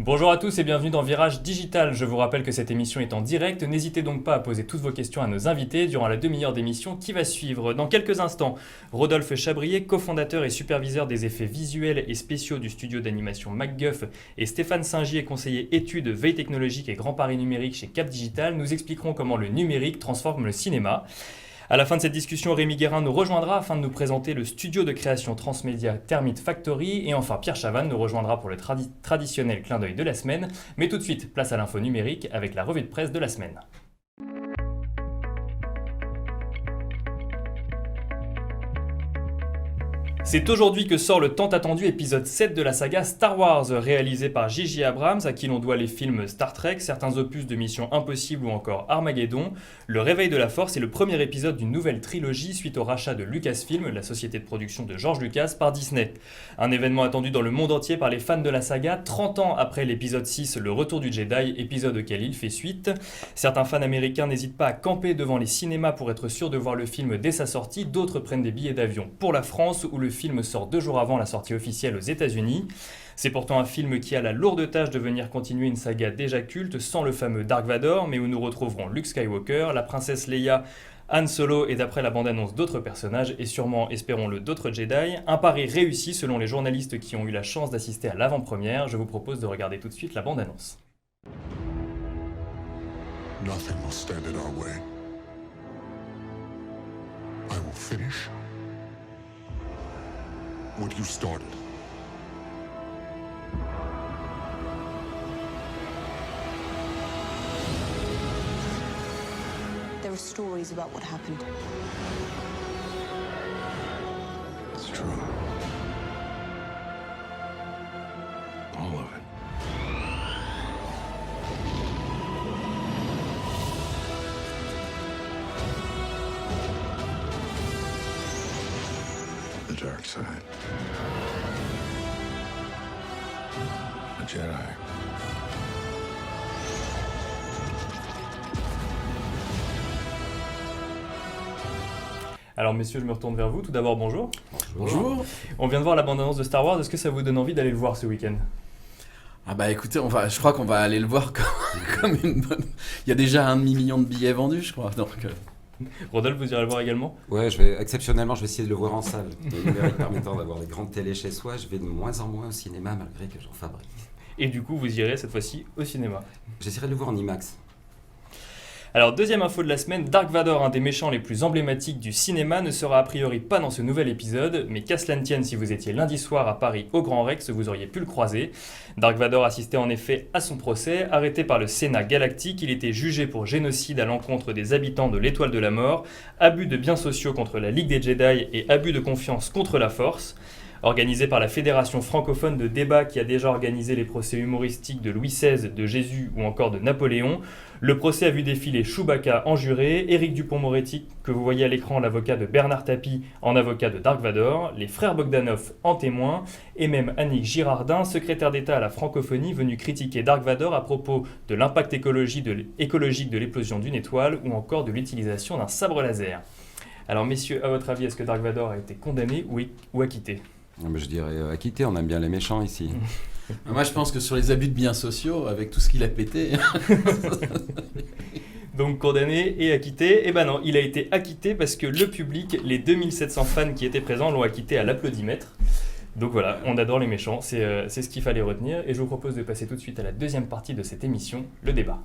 Bonjour à tous et bienvenue dans Virage Digital. Je vous rappelle que cette émission est en direct. N'hésitez donc pas à poser toutes vos questions à nos invités durant la demi-heure d'émission qui va suivre. Dans quelques instants, Rodolphe Chabrier, cofondateur et superviseur des effets visuels et spéciaux du studio d'animation MacGuff, et Stéphane Singier, conseiller études, veille technologique et Grand Paris numérique chez Cap Digital, nous expliqueront comment le numérique transforme le cinéma. À la fin de cette discussion, Rémi Guérin nous rejoindra afin de nous présenter le studio de création transmédia Termite Factory. Et enfin, Pierre Chavanne nous rejoindra pour le traditionnel clin d'œil de la semaine. Mais tout de suite, place à l'info numérique avec la revue de presse de la semaine. C'est aujourd'hui que sort le tant attendu épisode 7 de la saga Star Wars, réalisé par J.J. Abrams, à qui l'on doit les films Star Trek, certains opus de Mission Impossible ou encore Armageddon. Le Réveil de la Force est le premier épisode d'une nouvelle trilogie suite au rachat de Lucasfilm, la société de production de George Lucas, par Disney. Un événement attendu dans le monde entier par les fans de la saga, 30 ans après l'épisode 6, Le Retour du Jedi, épisode auquel il fait suite. Certains fans américains n'hésitent pas à camper devant les cinémas pour être sûrs de voir le film dès sa sortie, d'autres prennent des billets d'avion pour la France, où le film sort 2 jours avant la sortie officielle aux États-Unis. C'est pourtant un film qui a la lourde tâche de venir continuer une saga déjà culte sans le fameux Dark Vador, mais où nous retrouverons Luke Skywalker, la princesse Leia, Han Solo et d'après la bande-annonce d'autres personnages et sûrement, espérons-le, d'autres Jedi. Un pari réussi selon les journalistes qui ont eu la chance d'assister à l'avant-première. Je vous propose de regarder tout de suite la bande-annonce. Nothing will stand in our way. I will finish what you started. There are stories about what happened. It's true. All of it. The dark side. The Jedi. Alors messieurs, je me retourne vers vous. Tout d'abord, bonjour. Bonjour. On vient de voir la bande-annonce de Star Wars. Est-ce que ça vous donne envie d'aller le voir ce week-end ? Ah bah écoutez, je crois qu'on va aller le voir comme une bonne... Il y a déjà 1 million de billets vendus, je crois. Donc, Rodolphe, vous irez le voir également ? Ouais, exceptionnellement, je vais essayer de le voir en salle. Le numérique permettant d'avoir des grandes télés chez soi, je vais de moins en moins au cinéma malgré que j'en fabrique. Et du coup, vous irez cette fois-ci au cinéma. J'essaierai de le voir en IMAX. Alors, deuxième info de la semaine, Dark Vador, un des méchants les plus emblématiques du cinéma, ne sera a priori pas dans ce nouvel épisode, mais qu'à cela ne tienne, si vous étiez lundi soir à Paris au Grand Rex, vous auriez pu le croiser. Dark Vador assistait en effet à son procès. Arrêté par le Sénat galactique, il était jugé pour génocide à l'encontre des habitants de l'Étoile de la Mort, abus de biens sociaux contre la Ligue des Jedi et abus de confiance contre la Force. Organisé par la Fédération francophone de débat qui a déjà organisé les procès humoristiques de Louis XVI, de Jésus ou encore de Napoléon, le procès a vu défiler Chewbacca en juré, Éric Dupond-Moretti, que vous voyez à l'écran, l'avocat de Bernard Tapie, en avocat de Dark Vador, les frères Bogdanov en témoins, et même Annick Girardin, secrétaire d'État à la francophonie, venue critiquer Dark Vador à propos de l'impact écologique de l'éclosion d'une étoile ou encore de l'utilisation d'un sabre laser. Alors messieurs, à votre avis, est-ce que Dark Vador a été condamné ou acquitté ? Je dirais acquitté, on aime bien les méchants ici. moi, je pense que sur les abus de biens sociaux, avec tout ce qu'il a pété... Donc condamné et acquitté, eh ben non, il a été acquitté parce que le public, les 2700 fans qui étaient présents l'ont acquitté à l'applaudimètre. Donc voilà, on adore les méchants, c'est ce qu'il fallait retenir. Et je vous propose de passer tout de suite à la deuxième partie de cette émission, le débat.